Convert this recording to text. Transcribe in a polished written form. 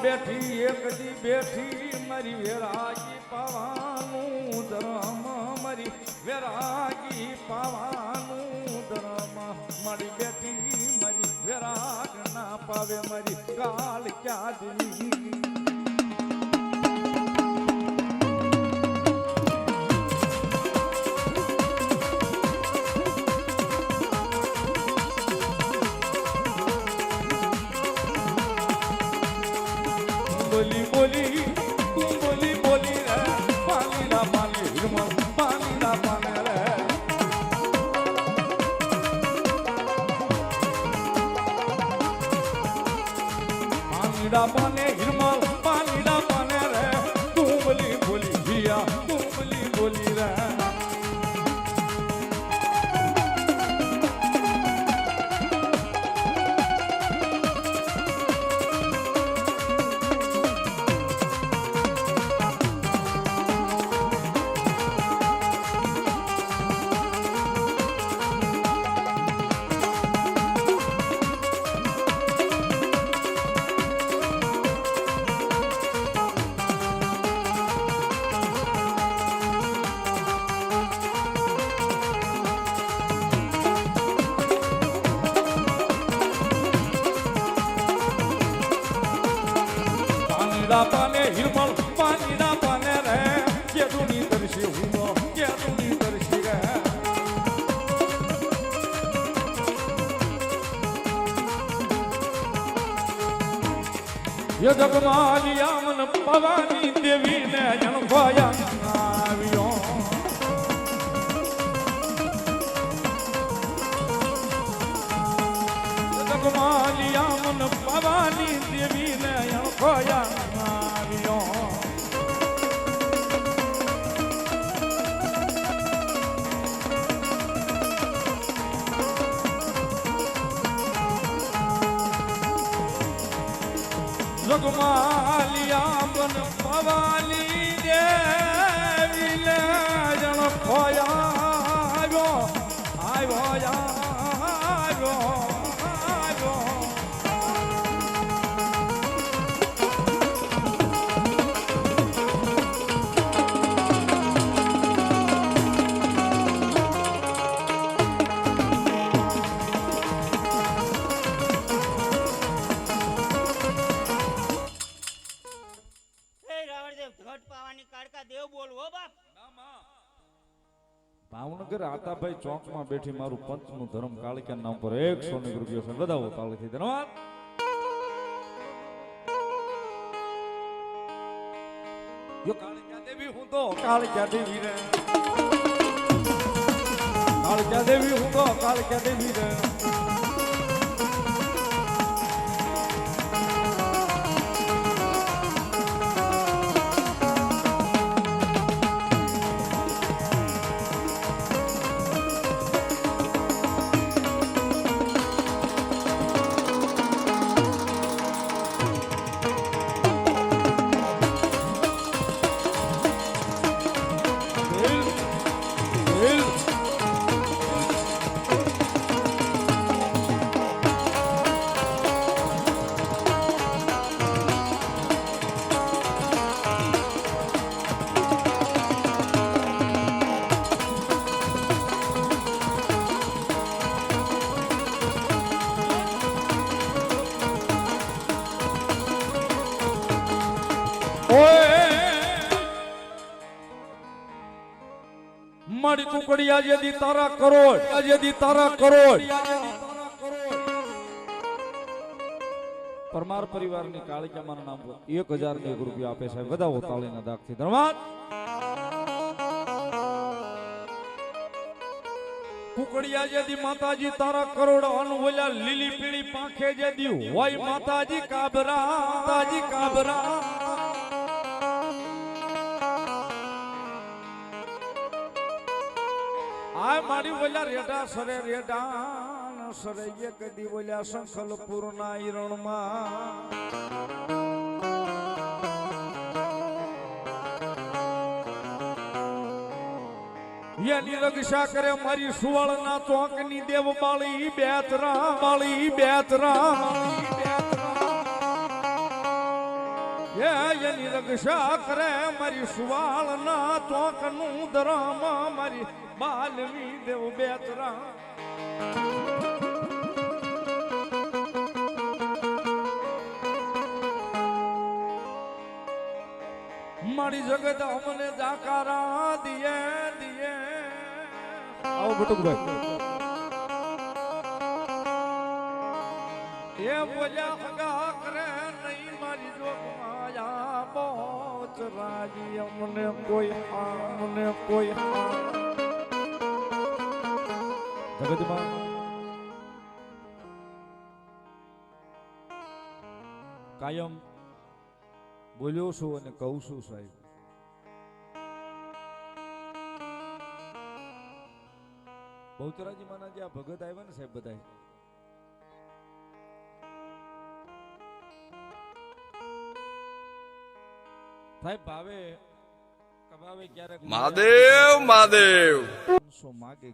બેઠી એક દી બેઠી મારી વેરાગી પાવાનું ધર્મ મારી વેરાગી પાવાનું ધર્મ મારી બેઠી મારી વેરાગ ના પાવે મારી કાલ ક્યાદની બોલી બોલી બોલી બોલી રે પાણી ના પાણી હિરમલ પાણી ના પાણી રે પાણી ના પાણી હિરમલ પાણી ના પાણી રે તું બોલી બોલી હિયા તું બોલી બોલી રે પાને હિરમલ પાણી ના પાને રે કેદુની તરસી હું કેદુની તરસી રે ય જગમાલિયા મન પવાની દેવી ને જણખોયા આવ્યો જગમાલિયા મન પવાની દેવી ને જણખોયા જગમાલિયા બન પવાની દેવી લે જણ ખોયા આવ્યો આવ્યો આવ્યો આવ્યો ભાવનગર આતાભાઈ ચોક માં બેઠી મારું પંચ નું ધર્મ કાળિકા નામ પર 100 રૂપિયા છે વધાવો તાળીથી ધન્યવાદ યો કાળિકા દેવી હું તો કાળિકા દેવી રે કાળિકા દેવી હું તો કાળિકા દેવી રે મારી કુકડિયા જેદી તારા કરોડ જેદી તારા કરોડ પરમાર પરિવારની કાળિકા માના નામ 1001 રૂપિયા આપે છે વધાવો તાળીના દાગથી ધન્યવાદ કુકડિયા જેદી માતાજી તારા કરોડ અનવોલ્યા લીલી પીળી પાંખે જેદી હોય માતાજી કાબરા આ મારી બોલ્યા રેડા સરે રેડા સરે એક દી બોલ્યા સંખલપુર ના ઈરણમાં યાની રક્ષા કરે મારી સુવળના ચોકની દેવ માળી બેતરા એની રક્ષા કરે મારી સુવાળના ચોકનું ધરમ મારી બાલવી દેવ બેતરા મારી જગત અમને જાકારા દિયે દિયે આવો બટુકભાઈ એ બોલ્યા હગા કરે નહીં મારી જોગ માયા બોચ રાજી અમને કોઈ જગતમાં કાયમ બોલ્યો છું અને કહું છું સાહેબ બહુચરાજી માના જે આ ભગત આવ્યા ને સાહેબ બધા સાહેબ ભાવે કભાવે ક્યારેક મહાદેવ મહાદેવ માગે